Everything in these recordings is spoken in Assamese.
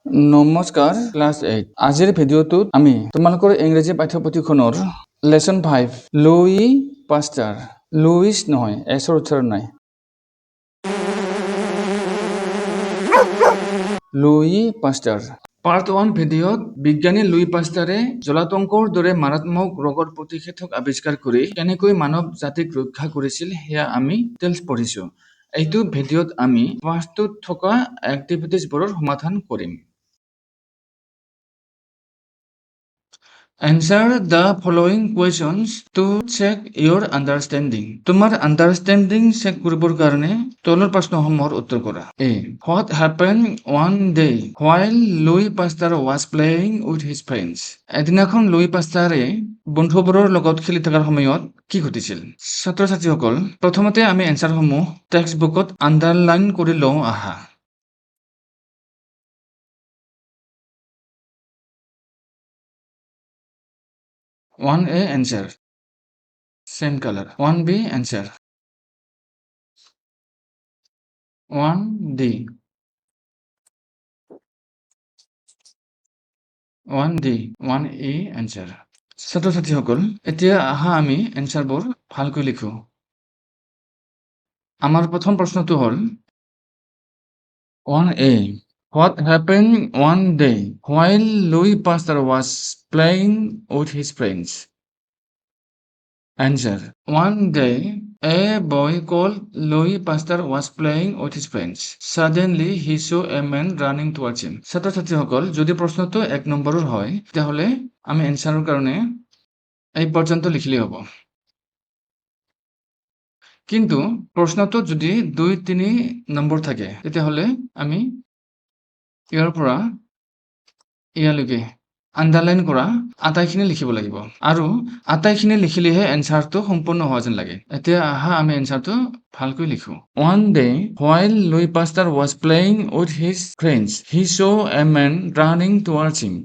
নমস্কাৰ ক্লাছ 8 আজিৰ ভিডিঅ'টোত আমি তোমালোকৰ ইংৰাজী পাঠ্যপুথিখনৰ লেসন 5 লুই পাষ্টাৰ লুইস নহয় এছৰ উচ্চাৰণ নাই লুই পাষ্টাৰ পাৰ্ট 1 ভিডিঅ'ত বিজ্ঞানী লুই পাষ্টাৰে জলাতংকৰ দৰে মাৰাত্মক ৰোগৰ প্ৰতিষেধক আৱিষ্কাৰ কৰি কেনেকৈ মানৱ জাতিক ৰক্ষা কৰিছিল সেয়া আমি ডিটেইলছ পঢ়িছো। এইটো ভিডিঅ'ত আমি পাৰ্টটোত থকা এক্টিভিটিজবোৰৰ সমাধান কৰিম। Answer the following questions to check your understanding. তোমাৰ understanding check কৰিবৰ কাৰণে তলৰ প্ৰশ্নসমূহৰ উত্তৰ কৰা। A. What happened one day while Louis Pasteur was playing with his friends? এদিনাখন লুই পাষ্টাৰে বন্ধুবোৰৰ লগত খেলি থকাৰ সময়ত কি ঘটিছিল? ছাত্ৰ ছাত্ৰীসকল প্ৰথমতে আমি এনসাৰসমূহ টেক্সট বুকত আন্ডাৰলাইন কৰি লওঁ আহা। 1A answer, same color. 1B answer, 1D, 1D, 1E answer. ছাত্ৰ ছাত্ৰীসকল এতিয়া আহা আমি এনসাৰবোৰ ভালকৈ লিখো। আমাৰ প্ৰথম প্ৰশ্নটো হ'ল 1A. What happened one day while Louis Pasteur was playing with his friends? Answer. One day, a boy called Louis Pasteur was playing with his friends. Suddenly, he saw a man running towards him. ছাত্ৰ ছাত্ৰীসকল যদি প্ৰশ্নটো 1 নম্বৰৰ হয় তেতিয়াহ'লে আমি এনসাৰৰ কাৰণে এই পৰ্যন্ত লিখিলেই হ'ব। কিন্তু প্ৰশ্নটো যদি 2-3 নম্বৰ থাকে তেতিয়াহ'লে আমি ইয়াৰ পৰা ইয়ালৈকে আন্ডাৰলাইন কৰা আটাইখিনি লিখিব লাগিব আৰু আটাইখিনি লিখিলেহে এনসাৰটো সম্পূৰ্ণ হোৱা যেন লাগে। এতিয়া আহা আমি এনসাৰটো ভালকৈ লিখো। One day while Louis Pasteur was playing with his friends, he saw a man running towards him.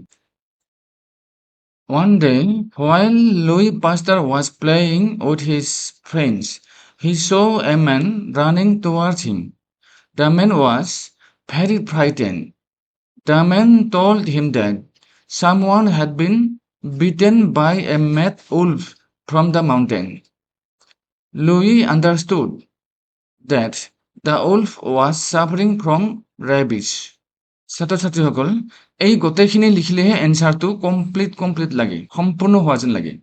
One day while Louis Pasteur was playing with his friends, he saw a man running towards him. The man was very frightened. The man told him that someone had been bitten by a mad wolf from the mountain. Louis understood that the wolf was suffering from rabies. ছাত্ৰ ছাত্ৰীসকল এই গোটেইখিনি লিখিলেহে এনসাৰটো কমপ্লিট লাগে, সম্পূৰ্ণ হোৱা যেন লাগে।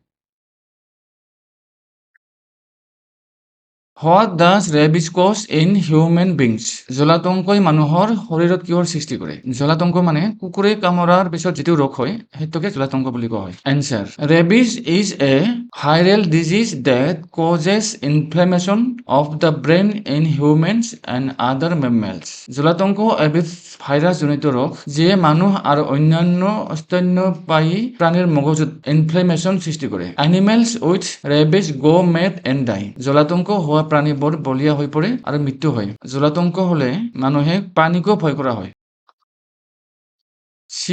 What does rabies cause in human beings? জলাতংকই মানুহৰ শৰীৰত কিহৰ সৃষ্টি কৰে? জলাতংক মানে কুকুৰে কামোৰাৰ পিছত যেটো ৰোগ হয় হেতুকে জলাতংক বুলি কোৱা হয়। Answer. Rabies is a viral disease that causes inflammation of the brain in humans and other mammals. জলাতংক এবিধ ভাইৰাছ জনিত ৰোগ যিয়ে মানুহ আৰু অন্যান্য স্তন্যপায়ী প্ৰাণীৰ মগজুত ইনফ্লেমেশন সৃষ্টি কৰে। Animals with rabies go mad and die. জলাতংক হোৱা প্ৰাণীবোৰ বলিয়া হৈ পৰে আৰু মৃত্যু হয়। জলাতংক হলে মানুহে পানীকো ভয় কৰা হয়। C.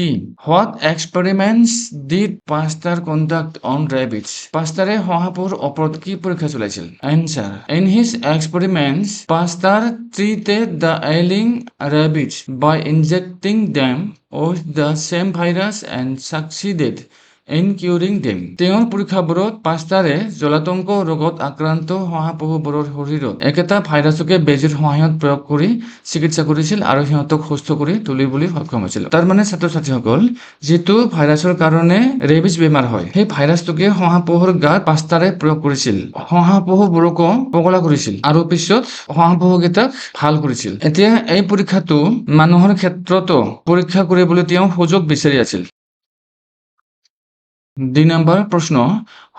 What experiments did Pasteur conduct on rabbits? Pasteur শহাপহুৰ ওপৰত কি পৰীক্ষা চলাইছিল? Answer. In his experiments, Pasteur treated the ailing rabbits by injecting them with the same virus and succeeded in curing them. তেওঁৰ পৰীক্ষাবোৰত পাষ্টাৰে জলাতংক ৰোগত আক্ৰান্ত শহাপহুবোৰৰ শৰীৰত একেটা ভাইৰাছকে বেজীৰ সহায়ত প্ৰয়োগ কৰি চিকিৎসা কৰিছিল আৰু সিহঁতক সুস্থ কৰি তুলিবলৈ সক্ষম হৈছিল। তাৰ মানে ছাত্ৰ ছাত্ৰীসকল যেটো ভাইৰাছৰ কাৰণে ৰেবিজ বেমাৰ হয় সেই ভাইৰাছটোকে শহাপহুৰ গাত পাষ্টাৰে প্ৰয়োগ কৰিছিল, শহাপহুবোৰক পগলা কৰিছিল আৰু পিছত শহাপহুকেইটাক ভাল কৰিছিল। এতিয়া এই পৰীক্ষাটো মানুহৰ ক্ষেত্ৰতো পৰীক্ষা কৰিবলৈ তেওঁ সুযোগ বিচাৰি আছিল। 2 নম্বৰ প্ৰশ্ন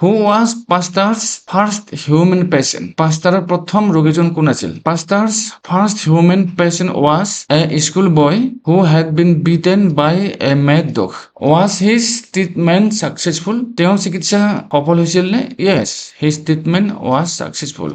Who was Pasteur's first human patient? Pasteur's প্ৰথম ৰোগীজন কোন আছিল? Pasteur's first human patient was a schoolboy who had been bitten by a mad dog. Was his treatment successful? তেওঁৰ চিকিৎসা সফল হৈছিল নে? Yes, his treatment was successful.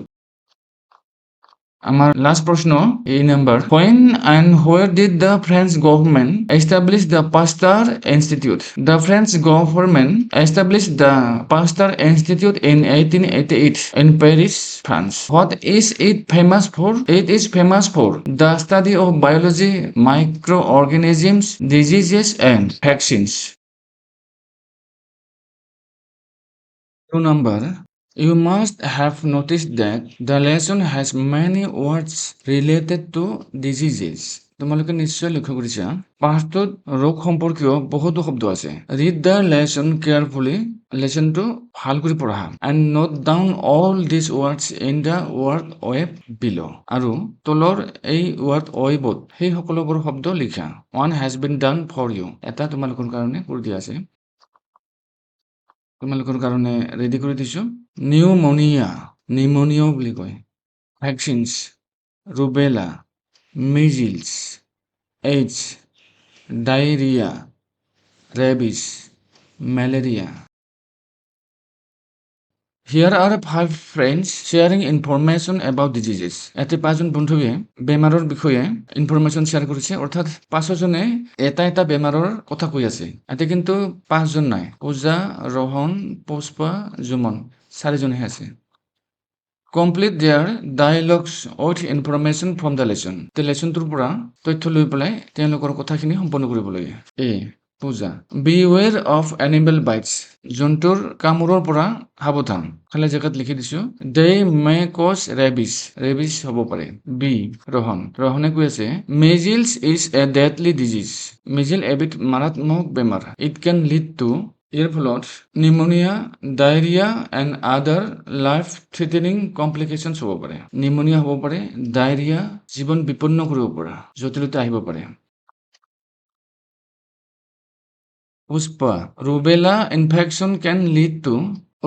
আমার লাস্ট প্রশ্ন এই number when and where did the French government establish the Pasteur Institute? The French government established the Pasteur Institute in 1888 in Paris, France. What is it famous for? It is famous for the study of biology, microorganisms, diseases and vaccines. 2 number. You must have noticed that the lesson has many words related to diseases. তোমালোকে নিশ্চয় লক্ষ্য কৰিছা পাঠটোত ৰোগ সম্পৰ্কীয় বহুতো শব্দ আছে। ৰিড দ্য লেসন কেয়াৰফুলি, লেসনটো ভাল কৰি পঢ়া and note down all this words in the word web below'. আৰু তলৰ এই ৱৰ্ড ৱেবত সেই সকলোবোৰ শব্দ লিখা। One has been done for you, এটা তোমালোকৰ কাৰণে কৰি দিয়া আছে, তোমালোকৰ কাৰণে ৰেডি কৰি দিছোঁ। নিউমনিয়া, নিউমনিয়াও বুলি কয়। Vaccines, rubella, measles, AIDS, diarrhoea, rabies, malaria. Here are 5 friends sharing information about diseases. এতে 5জন বন্ধুৱে বেমাৰৰ বিষয়ে ইনফৰমেশ্যন শ্বেয়াৰ কৰিছে, অৰ্থাৎ 5জনে এটা বেমাৰৰ কথা কৈ আছে। এতে কিন্তু 5জন নাই, পূজা, ৰহন, পুষ্পা, জুমন, 4জনহে আছে। Complete their dialogues with information from the lesson. লেচনটোৰ পৰা তথ্য লৈ পেলাই তেওঁলোকৰ কথাখিনি সম্পন্ন কৰিব লাগে। এ পূজা, beware of animal bites. জন্তুৰ কামোৰৰ পৰা সাৱধান। খালি জেগাত লিখি দিছো they may cause rabies. rabies হ'ব পাৰে। বি ৰহন, ৰহনে কৈ আছে measles is a deadly disease. measles এবিধ মাৰাত্মক বেমাৰ। it can lead to, ইয়াৰ ফলত pneumonia, diarrhoea and other life threatening complications হ'ব পাৰে। নিউমোনিয়া হ'ব পাৰে, ডায়েৰিয়া, জীৱন বিপন্ন কৰিব পৰা জটিলতা আহিব পাৰে। Pushpa, rubella infection can lead to,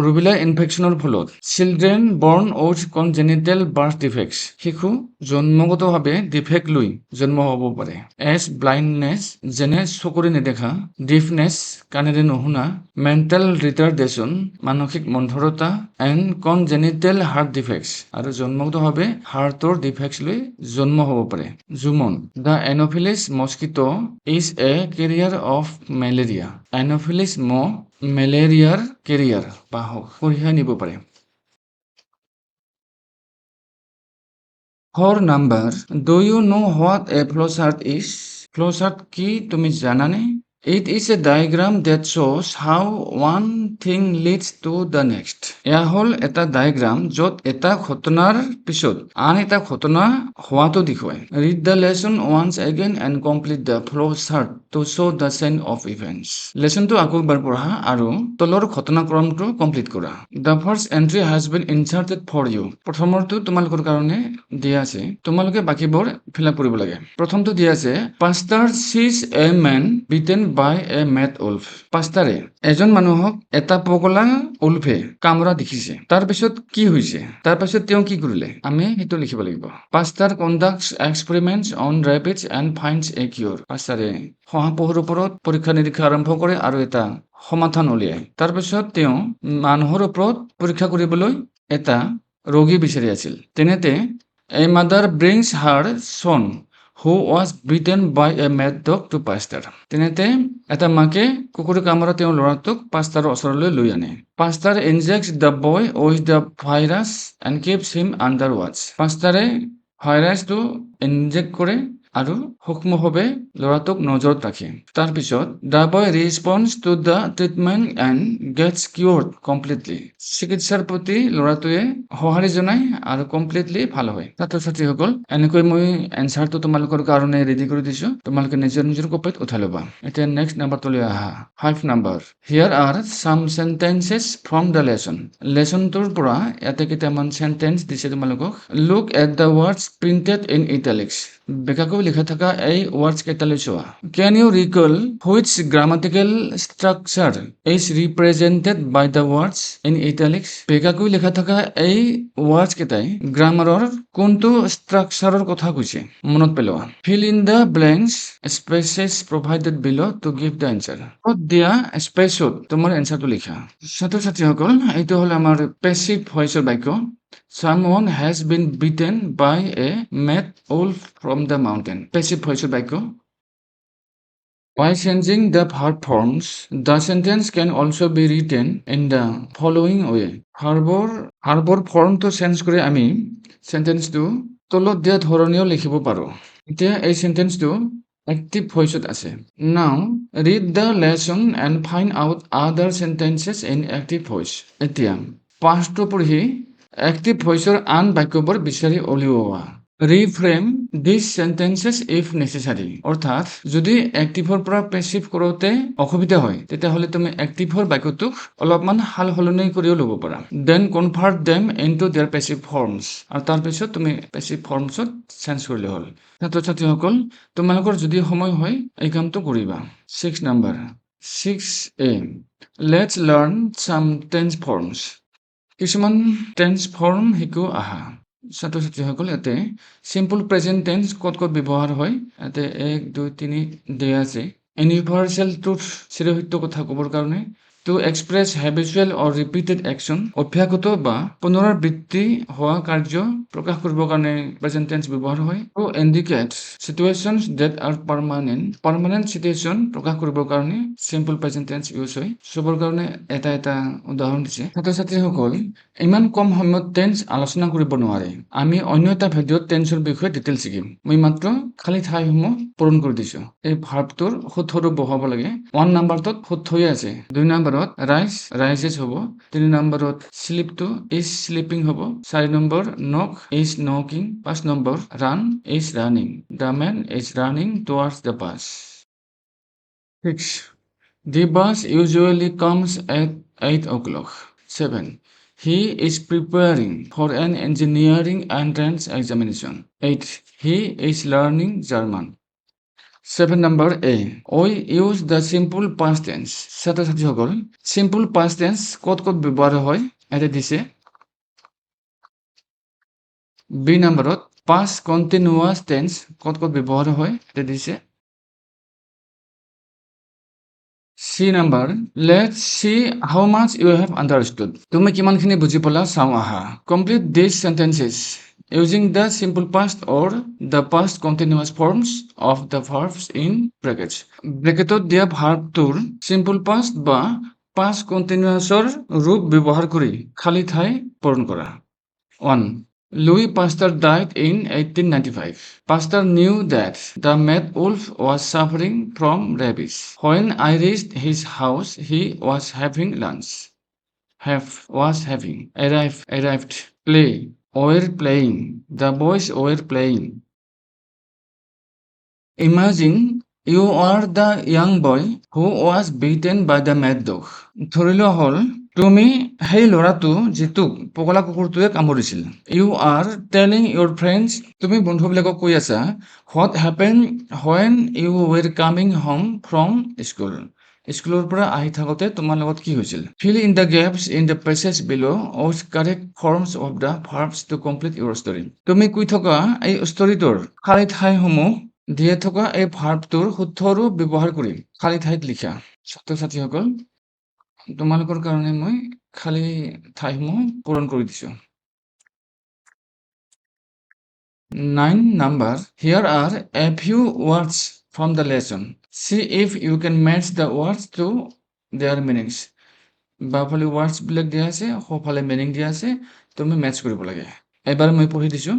rubella ইনফেকশ্যনৰ ফলত চিলড্ৰেন বৰ্ণ উইথ কনজেনিটেল বাৰ্থ ডিফেক্টছ, শিশু জন্মগতভাৱে ডিফেক্ট লৈ জন্ম হ'ব পাৰে। এছ ব্লাইণ্ডনেছ, যেনে চকুৰে নেদেখা, ডিফনেছ, কাণেৰে নুশুনা, মেণ্টেল ৰিটাৰ্ডেশ্যন, মানসিক মন্ধৰতা, এণ্ড কনজেনিটেল হাৰ্ট ডিফেক্টছ, আৰু জন্মগতভাৱে হাৰ্টৰ ডিফেক্টছ লৈ জন্ম হ'ব পাৰে। Juman, the anopheles mosquito is a carrier of malaria. Anopheles মহ মেলেৰিয়াৰ কেৰিয়াৰ, বাহক কঢ়িয়াই নিব পাৰে। 4 number, do you know what a flowchart is? Flowchart কি তুমি জানানে? It is a diagram that shows how one thing leads to the next. এয়া হ'ল এটা ডায়েগ্ৰাম য'ত এটা ঘটনাৰ পিছত আন এটা ঘটনা হোৱাটো দেখুৱায়। Read the lesson once again and complete the flowchart to show the chain of events. লেচনটো আকৌ এবাৰ পঢ়া আৰু তলৰ ঘটনাক্ৰমটো কমপ্লিট কৰা। The first entry has been inserted for you. প্ৰথমৰটো তোমালোকৰ কাৰণে দিয়া আছে, তোমালোকে বাকীবোৰ ফিল আপ কৰিব লাগে। প্ৰথমটো দিয়া আছে Pasteur sees a man bitten by a mad wolf. পাষ্টাৰে এজন মানুহক এটা পগলা উল্ফে কামোৰা দেখিছে। তাৰপিছত কি হৈছে, তাৰপিছত তেওঁ কি কৰিলে, আমি সেইটো লিখিব লাগিব। পাষ্টাৰ কণ্ডাক্টছ এক্সপেৰিমেণ্টছ অন ৰেবিটছ এণ্ড ফাইণ্ডছ এ কিউৰ। পাষ্টাৰে শহাপহুৰ ওপৰত পৰীক্ষা নিৰীক্ষা আৰম্ভ কৰে আৰু এটা সমাধান উলিয়ায়। তাৰপিছত তেওঁ মানুহৰ ওপৰত পৰীক্ষা কৰিবলৈ এটা ৰোগী বিচাৰি আছিল। তেনেতে a mother brings her son who was bitten by a mad dog to Pasteur. তেনেতে এটা মাকে কুকুৰে কামোৰা তেওঁৰ ল'ৰাটোক পাষ্টাৰৰ ওচৰলৈ লৈ আনে। Pasteur injects the boy with the virus and keeps him under watch. পাষ্টাৰে ভাইৰাছটো ইনজেক্ট কৰে আৰু সূক্ষ্মভাৱে ল'ৰাটোক নজৰত ৰাখে। তাৰপিছত the boy responds to the treatment and gets cured completely. চিকিৎসাৰ প্ৰতি ল'ৰাটোৱে সঁহাৰি জনায় আৰু কমপ্লিটলি ভাল হয়। ছাত্ৰ ছাত্ৰীসকল, এনেকৈ মই এনচাৰটো তোমালোকৰ কাৰণে ৰেডি কৰি দিছোঁ, তোমালোকে নিজৰ নিজৰ কপিত উঠাই ল'বা। এতিয়া নেক্সট নাম্বাৰটোলৈ আহা। 5 number, here are some sentences from the lesson. লেচনটোৰ পৰা ইয়াতে কেইটামান চেণ্টেন্স দিছে তোমালোকক। Look at the words printed in italics. বেকাকৈ লিখা থকা এই ৱৰ্ডছ কেইটালৈ চোৱা। Can you recall which grammatical structure is represented by the words in italics? বেকাকৈ লিখা থকা এই ৱৰ্ডছ কেইটাই গ্ৰামাৰৰ কোনটো ষ্ট্ৰাকচাৰৰ কথা কৈছে মনত পেলোৱা। Fill in the blanks spaces provided below' to give the answer. ক'ত দিয়া স্পেচত তোমাৰ এনচাৰটো লিখা। ছাত্ৰ ছাত্ৰীসকল, এইটো হ'ল আমাৰ পেছিভ ভইচৰ বাক্য। Someone has been bitten by a mad wolf from the mountain. Passive voice বাক্য. By changing the verb forms, the sentence can also be written in the following way. ভাৰ্বৰ ফৰ্মটো চেঞ্জ কৰি আমি চেণ্টেন্সটো তলত দিয়া ধৰণেও লিখিব পাৰোঁ। এতিয়া এই চেণ্টেন্সটো এক্টিভ ভইচত আছে। Now read the lesson and find out other sentences in active voice. এতিয়া পাষ্টটো পঢ়ি এক্টিভ ভইচৰ আন বাক্যবোৰ বিচাৰি উলিওৱা। ৰিফ্ৰেম দিছ চেণ্টেন্সেছ ইফ নেচেচাৰী। অৰ্থাৎ যদি এক্টিভৰ পৰা পেছিভ কৰোঁতে অসুবিধা হয় তেতিয়াহ'লে তুমি এক্টিভৰ বাক্যটোক অলপমান সাল সলনি কৰিও ল'ব পাৰা। Then convert them into their passive forms. আৰু তাৰপিছত তুমি পেছিভ ফৰ্মছত চেঞ্জ কৰিলে হ'ল। ছাত্ৰ ছাত্ৰীসকল, তোমালোকৰ যদি সময় হয় এই কামটো কৰিবা। 6 নম্বৰ 6A লেটছ লাৰ্ণ চাম টেন্স ফৰ্মছ। কিছুমান টেন্স ফৰ্ম শিকো আহা। ছাত্ৰ ছাত্ৰীসকল, ইয়াতে চিম্পল প্ৰেজেণ্ট টেন্স ক'ত ক'ত ব্যৱহাৰ হয় ইয়াতে 1 2 3 দিয়া আছে। ইউনিভাৰ্চেল ট্ৰুথ চিৰসত্য কথা ক'বৰ কাৰণে। টু এক্সপ্ৰেছ হেবিচুৱেল অৰ ৰিপিটেড একশ্যন অভ্যাসগত বা পুনৰাবৃত্তি হোৱা কাৰ্য প্ৰকাশ কৰিবৰ কাৰণে প্ৰেজেণ্ট টেন্স ব্যৱহাৰ হয়। To indicate situations that are permanent situation প্ৰকাশ কৰিবৰ কাৰণে চিম্পল প্ৰেজেণ্ট টেন্স ইউজ হয়। চবৰ কাৰণে এটা এটা উদাহৰণ দিছে। ছাত্ৰ ছাত্ৰীসকল, ইমান কম সময়ত টেন্স আলোচনা কৰিব নোৱাৰে। আমি অন্য এটা ভিডিঅ'ত টেন্সৰ বিষয়ে ডিটেইলছ শিকিম। মই মাত্ৰ খালী ঠাইসমূহ পূৰণ কৰি দিছোঁ। এই ভাৰ্বটোৰ শুদ্ধটো বহাব লাগে। 1 নম্বৰটোত শুদ্ধয়ে আছে। 2 নম্বৰত ৰাইজেছ হ'ব। 3 নম্বৰত শ্লিপটো ইজ শ্লিপিং হ'ব। 4 number knock is knocking. 5 number run is running. The man is running towards the bus. 6. The bus usually comes at 8 o'clock. 7. He is preparing for an engineering entrance examination. 8. He is learning German. 7 number A. We use the simple past tense. ছাত্ৰ ছাত্ৰীসকল, simple past tense ক'ত ক'ত ব্যৱহাৰ হয় ইয়াতে দিছে। B নম্বৰত past continuous tense ক'ত ক'ত ব্যৱহাৰ হয় ইয়াতে দিছে। C number, let's see how much you have understood. তুমি কিমানখিনি বুজি পালা চাওঁ আহা। Complete these sentences using the simple past or the past continuous forms of the verbs in brackets. ব্ৰেকেটত দিয়া ভাৰ্বটোৰ simple past বা past continuousৰ ৰূপ ব্যৱহাৰ কৰি খালী ঠাই পূৰণ কৰা। 1. Louis Pasteur died in 1895. Pasteur knew that the mad wolf was suffering from rabies. When I reached his house, he was having lunch. Arrived. Play. Were playing. The boys were playing. Imagine you are the young boy who was beaten by the mad dog. ধৰি লোৱা হ'ল তুমি সেই ল'ৰাটো যিটোক পগলা কুকুৰটোৱে কামুৰিছিল। You are telling your friends, তুমি বন্ধুবিলাকক কৈ আছা what happen when you were coming home from school. স্কুলৰ পৰা আহি থাকোঁতে তোমাৰ লগত কি হৈছিল। Fill in the gaps in the passage below' with correct forms of the verbs to complete your story. তুমি কৈ থকা এই ষ্টৰীটোৰ খালী ঠাইসমূহ দিয়ে থকা এই ভাৰ্বটোৰ শুদ্ধ ৰূপ ব্যৱহাৰ কৰি খালী ঠাইত লিখা। ছাত্ৰ ছাত্ৰীসকল, তোমালোকৰ কাৰণে মই খালী ঠাইসমূহ পূৰণ কৰি দিছোঁ। 9 number, here are a few words from the lesson. See if you can match the words to their meanings. বাওঁফালে ৱৰ্ডছবিলাক দিয়া আছে, সোঁফালে মিনিং দিয়া আছে, তুমি মেটচ কৰিব লাগে। এবাৰ মই পঢ়ি দিছোঁ।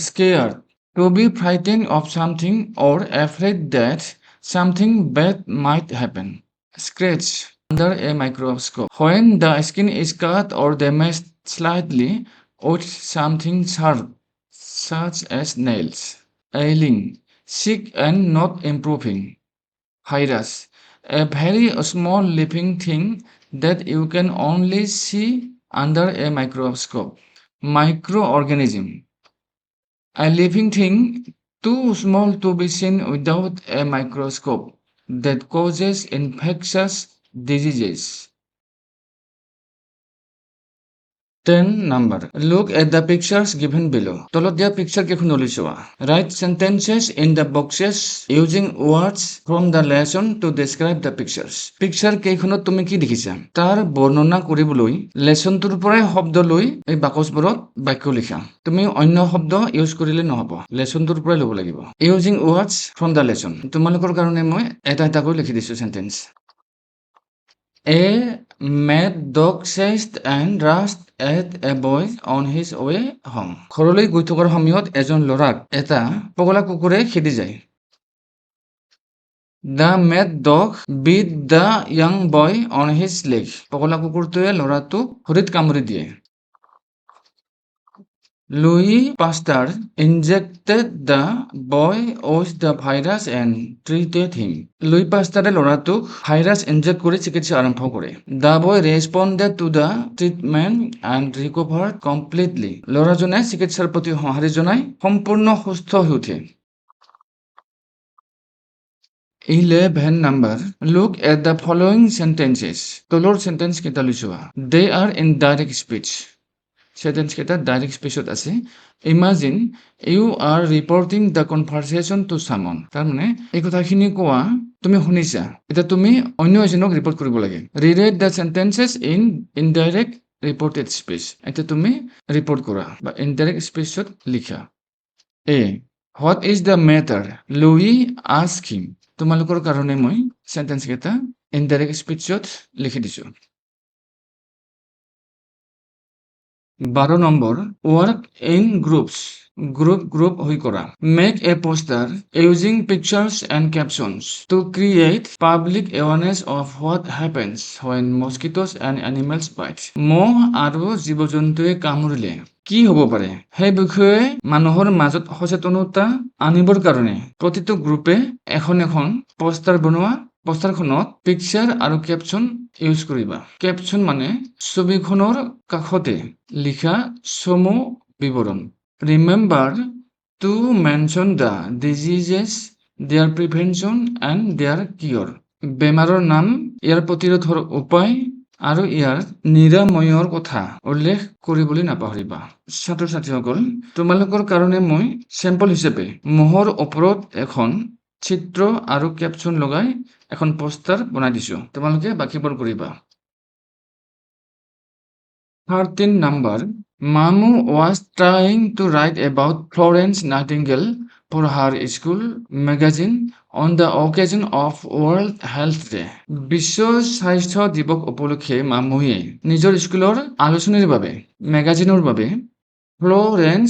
Scared, to be frightened of something or afraid that something bad might happen. Scratch, under a microscope, when the skin is cut or damaged slightly with something sharp, such as nails. Ailing, sick and not improving. Virus, a very small living thing that you can only see under a microscope. Microorganism, a living thing too small to be seen without a microscope that causes infectious diseases. 10 number. Look at the pictures given below. তলত দিয়া পিকচাৰ কেইখনলৈ চোৱা. Write sentences in the boxes using words from the lesson to describe the pictures. Picture কেইখনত তুমি কি দেখিছা তাৰ বৰ্ণনা কৰিবলৈ লেচনটোৰ পৰাই শব্দ লৈ এই বাকচবোৰত বাক্য লিখা। তুমি অন্য শব্দ ইউজ কৰিলে নহব, লেচনটোৰ পৰাই ল'ব লাগিব। Using words from the lesson. তোমালোকৰ কাৰণে মই এটা এটাকৈ লিখি দিছো sentence. A mad dog chased and rushed at a boy on his way home. ঘৰলৈ গৈ থকাৰ সময়ত এজন ল'ৰাক এটা পগলা কুকুৰে খেদি যায়। The mad dog bit the young boy on his leg. পগলা কুকুৰটোৱে ল'ৰাটোক ভৰিত কামুৰি দিয়ে। Louis Pasteur injected the boy with the virus and treated him. Louis Pasteure ল'ৰাটোক ভাইৰাছ ইনজেক্ট কৰি চিকিৎসা আৰম্ভ কৰে। The boy responded to the treatment and recovered completely. ল'ৰাজনে চিকিৎসাৰ প্ৰতি সঁহাৰি জনাই সম্পূৰ্ণ সুস্থ হৈ উঠে। 11 number. Look at the following sentences. তলৰ সেন্টেন্স কেইটা লৈ চোৱা। They are in direct speech. Sentence কেইটা ডাইৰেক্ট স্পেচত আছে। Imagine you are reporting the conversation to someone. তাৰমানে এই কথাখিনি কোৱা তুমি শুনিছা, এতিয়া তুমি অন্য এজনক ৰিপৰ্ট কৰিব লাগে। Rewrite the sentences in indirect reported speech. এতিয়া তুমি ৰিপৰ্ট কৰা বা ইনডাইৰেক্ট স্পেচত লিখা। A what is the matter Louis ask him. তোমালোকৰ কাৰণে মই সেন্টেন্স কেইটা ইনডাইৰেক্ট স্পেচত লিখি দিছো। 12 number work in groups. Group হৈ কৰা। Make a poster using pictures and captions to create public awareness of what happens when mosquitoes and animals bite. মহ আৰু জীৱ-জন্তুৱে কামুৰিলে কি হ'ব পাৰে সেই বিষয়ে মানুহৰ মাজত সচেতনতা আনিবৰ কাৰণে প্ৰতিটো গ্ৰুপে এখন পোষ্টাৰ বনোৱা। পোষ্টাৰখনত পিকচাৰ আৰু কেপচন ইউজ কৰিবা। কেপচন মানে ছবিখনৰ কাষতে লিখা চমু বিৱৰণ। Remember to mention the diseases, their prevention and their cure. বেমাৰৰ নাম, ইয়াৰ প্ৰতিৰোধৰ উপায় আৰু ইয়াৰ নিৰাময়ৰ কথা উল্লেখ কৰিবলৈ নাপাহৰিবা। ছাত্ৰ ছাত্ৰীসকল, তোমালোকৰ কাৰণে মই চেম্পল হিচাপে মহৰ ওপৰত এখন চিত্ৰ আৰু কেপচন লগাই এখন পোষ্টাৰ বনাই দিছো। তোমালোকে বাকীবোৰ কৰিবা। 13 number. Mamu was trying to write about Florence Nightingale for her school magazine on the occasion of World Health Day. বিশ্ব স্বাস্থ্য দিৱস উপলক্ষে মামুৱে নিজৰ স্কুলৰ আলোচনীৰ বাবে মেগাজিনৰ বাবে ফ্লৰেন্স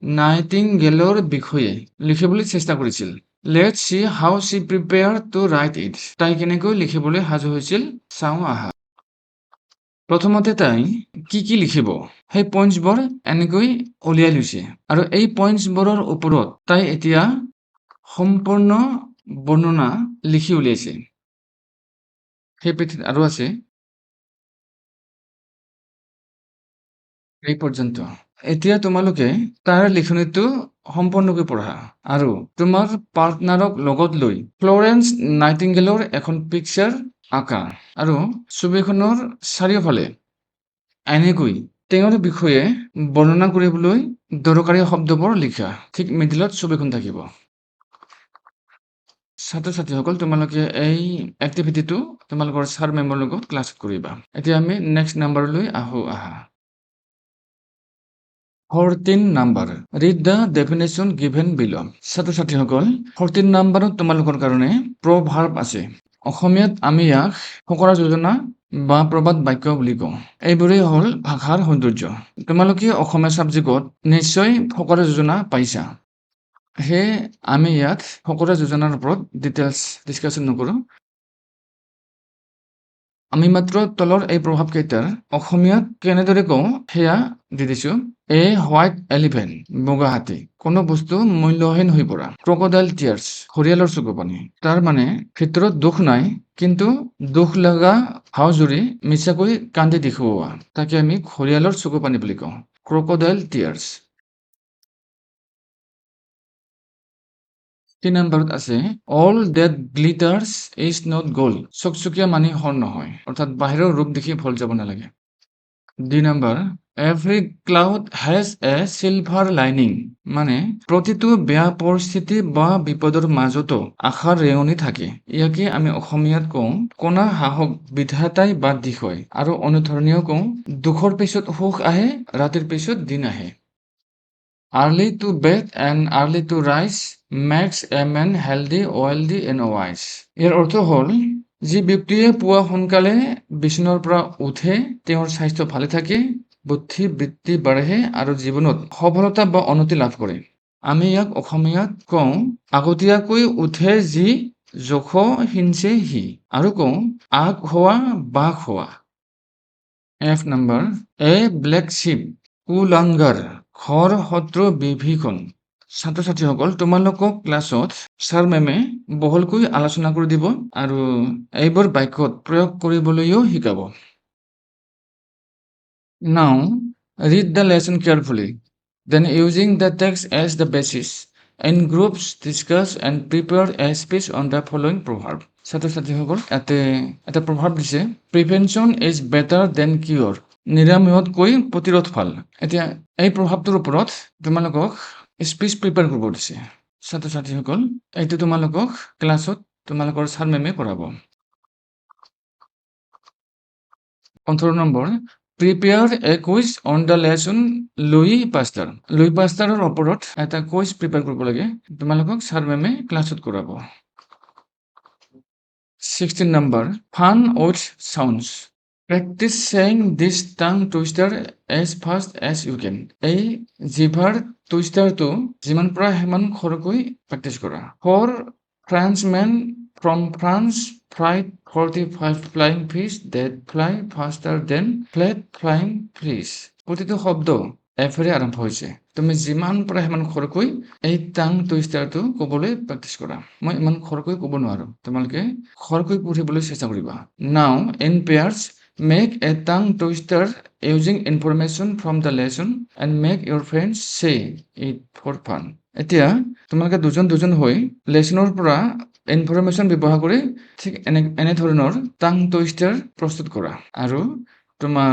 নাইটিংগেলৰ বিষয়ে লিখিবলৈ চেষ্টা কৰিছিল। Let's see how she prepared to write it. তাই কেনেকৈ লিখিবলৈ সাজু হৈছিল চাওঁ আহা। প্ৰথমতে তাই কি লিখিব সেই পইণ্টছবোৰ এনেকৈ উলিয়াই লৈছে আৰু এই পইণ্টছবোৰৰ ওপৰত তাই এতিয়া সম্পূৰ্ণ বৰ্ণনা লিখি উলিয়াইছে। সেই পৃথিৱীত আৰু আছে এই পৰ্যন্ত। এতিয়া তোমালোকে তাৰ লিখনিটো সম্পূৰ্ণকৈ পঢ়া আৰু তোমাৰ পাৰ্টনাৰক লগত লৈ ফ্লৰেন্স নাইটিংগেলৰ এখন পিকচাৰ আঁকা আৰু ছবিখনৰ চাৰিওফালে এনেকৈ তেওঁৰ বিষয়ে বৰ্ণনা কৰিবলৈ দৰকাৰী শব্দবোৰ লিখা। ঠিক মিডিলত ছবিখন থাকিব। ছাত্ৰ ছাত্ৰীসকল, তোমালোকে এই এক্টিভিটিটো তোমালোকৰ ছাৰ মেমৰ লগত ক্লাছত কৰিবা। এতিয়া আমি নেক্সট নাম্বাৰলৈ আহা। 14 number. Read the definition given below. ছাত্ৰ ছাত্ৰীসকল, 14 নম্বৰত তোমালোকৰ কাৰণে প্ৰভাৰ্ব আছে। অসমীয়াত আমি ইয়াক ফকৰা যোজনা বা প্ৰবাদ বাক্য বুলি কওঁ। এইবোৰেই হ'ল ভাষাৰ সৌন্দৰ্য। তোমালোকে অসমীয়া ছাবজেক্টত নিশ্চয় ফকৰা যোজনা পাইছা। সেয়ে আমি ইয়াত ফকৰা যোজনাৰ ওপৰত ডিটেইলছ ডিছকাশ্যন নকৰোঁ। আমি মাত্ৰ তলৰ এই প্ৰভাৱকেইটাৰ অসমীয়াত কেনেদৰে কওঁ সেয়া দি দিছোঁ। এ হোৱাইট এলিফেণ্ট, বগা হাতী, কোনো বস্তু মূল্যহীন হৈ পৰা। ক্ৰকডাইল টিয়াৰ্ছ, ঘঁৰিয়ালৰ চকু পানী। তাৰ মানে ভিতৰত দুখ নাই কিন্তু দুখ লগা ভাও জুৰি মিছাকৈ কান্দি দেখুওৱা, তাকে আমি ঘঁৰিয়ালৰ চকু পানী বুলি কওঁ, ক্ৰকডাইল টিয়াৰ্ছ। 3 নম্বৰত আছে all that glitters is not gold. চকচকীয়া মানি সোণ নহয়, অৰ্থাৎ বাহিৰৰ ৰূপ দেখি ভুল যাব নালাগে। 2 number every cloud has a silver lining মানে প্ৰতিটো বেয়া পৰিস্থিতি বা বিপদৰ মাজতো আশাৰ ৰেঙনি থাকে। ইয়াকে আমি অসমীয়াত কওঁ কণা সাহস বিধাতাই বাদ দেখুৱায় আৰু অনুধৰণীয় কওঁ দুখৰ পিছত সুখ আহে ৰাতিৰ পিছত দিন আহে। Early to bed and early to rise makes a man healthy wealthy and wise. ইয়াৰ অৰ্থ হ'ল যি ব্যক্তিয়ে পুৱা সোনকালে বিচনাৰ পৰা উঠে তেওঁৰ স্বাস্থ্য ভালে থাকে, বুদ্ধি বৃত্তি বাঢ়ে আৰু জীৱনত সফলতা বা উন্নতি লাভ কৰে। আমি ইয়াক অসমীয়াত কওঁ আগতীয়াকৈ উঠে যি জোখ সিঞ্চে সি আৰু কওঁ আগ হোৱা বাঘ হোৱা। এফ নম্বৰ এ ব্লেক শ্বিপ কুলাংগাৰ ঘৰ শত্ৰু বিভীষণ। ছাত্ৰ ছাত্ৰীসকল তোমালোকক ক্লাছত ছাৰ মেমে বহলকৈ আলোচনা কৰি দিব আৰু এইবোৰ বাক্যত প্ৰয়োগ কৰিবলৈও শিকাব। Now, read the lesson carefully. Then, using the text as the basis, in groups discuss and prepare a speech on the following proverb. ছাত্ৰ ছাত্ৰীসকল ইয়াতে এটা প্ৰভাৱ দিছে প্ৰিভেনশ্যন ইজ বেটাৰ দেন কিয়ৰ। নিৰাময়তকৈ প্ৰতিৰোধ ভাল। এতিয়া এই প্ৰভাৱটোৰ ওপৰত তোমালোকক স্পীচ প্ৰিপেয়াৰ কৰিব দিছে। ছাত্ৰ ছাত্ৰীসকল এইটো তোমালোকক ক্লাছত তোমালোকৰ ছাৰ মেমে কৰাব। 15 নম্বৰ prepare a quiz on the lesson Louis Pasteur. Louis পাষ্টাৰৰ ওপৰত এটা কুইজ প্ৰিপেয়াৰ কৰিব লাগে তোমালোকক ছাৰ মেমে ক্লাছত কৰাব। 16 নম্বৰ fun with sounds. Practise saying this tongue twister as fast as you can. এই জিভাৰ টুইষ্টাৰটো যিমান পৰা সিমান খৰকৈ প্ৰেক্টিচ কৰা। For Frenchmen from France flight 45 flying fish that fly faster than flat flying fish. প্ৰতিটো শব্দ এফেৰে আৰম্ভ হৈছে। তুমি যিমান পৰা সিমান খৰকৈ এই টাং টুইষ্টাৰটো ক'বলৈ প্ৰেক্টিচ কৰা। মই ইমান খৰকৈ ক'ব নোৱাৰোঁ, তোমালোকে খৰকৈ পঢ়িবলৈ চেষ্টা কৰিবা। নাও ইন পেয়াৰ্ছ মেক এ টাং twister using information from the lesson and make Euro friends চে ইট ফৰ ফান। এতিয়া তোমালোকে দুজন দুজন হৈ লেচনৰ পৰা ইনফৰমেশ্যন ব্যৱহাৰ কৰি ঠিক এনেধৰণৰ টাং টুইষ্টাৰ প্ৰস্তুত কৰা আৰু তোমাৰ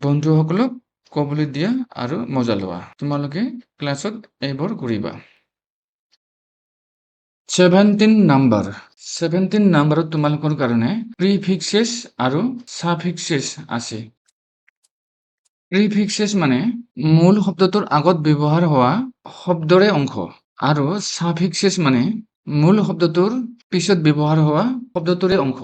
বন্ধুসকলক ক'বলৈ দিয়া আৰু মজা লোৱা। তোমালোকে ক্লাছত এইবোৰ কৰিবা। 17 নম্বৰ 17 নম্বৰত তোমালোকৰ কাৰণে প্ৰিফিক্সেছ আৰু ছাফিক্সেছ আছে। প্ৰিফিক্সেছ মানে মূল শব্দটোৰ আগত ব্যৱহাৰ হোৱা শব্দৰে অংশ আৰু ছাফিক্সেছ মানে মূল শব্দটোৰ পিছত ব্যৱহাৰ হোৱা শব্দটোৰে অংশ।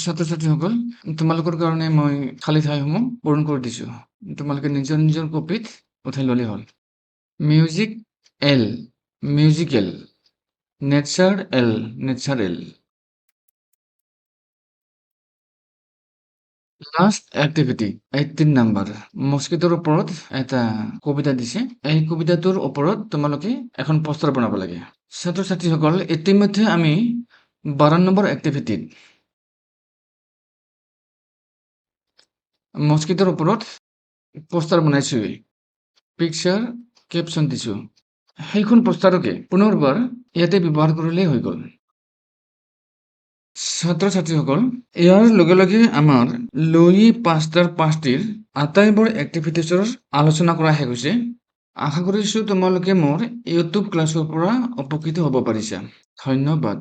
ছাত্ৰ ছাত্ৰীসকল তোমালোকৰ কাৰণে মই খালী ঠাইসমূহ পূৰণ কৰি দিছোঁ। তোমালোকে নিজৰ নিজৰ কপিত উঠাই ল'লেই হ'ল। Music al musical, nature al natural. Last activity 18 number মস্কিটোৰ ওপৰত এটা কবিতা দিছে। এই কবিতাটোৰ ওপৰত তোমালোকে এখন পোষ্টাৰ বনাব লাগে। ছাত্ৰ ছাত্ৰীসকল ইতিমধ্যে আমি 12 নম্বৰ এক্টিভিটিত মস্কিটোৰ ওপৰত পোষ্টাৰ বনাইছোৱেই, পিকচাৰ কেপশ্যন দিছোঁ। সেইখন পোষ্টাৰকে পুনৰবাৰ ইয়াতে ব্যৱহাৰ কৰিলেই হৈ গ'ল। ছাত্ৰ ছাত্ৰীসকল ইয়াৰ লগে লগে আমাৰ লুই পাষ্টাৰ পাষ্টিৰ আটাইবোৰ এক্টিভিটিছৰ আলোচনা কৰা শেষ হৈছে। আশা কৰিছোঁ তোমালোকে মোৰ ইউটিউব ক্লাছৰ পৰা উপকৃত হ'ব পাৰিছা। ধন্যবাদ।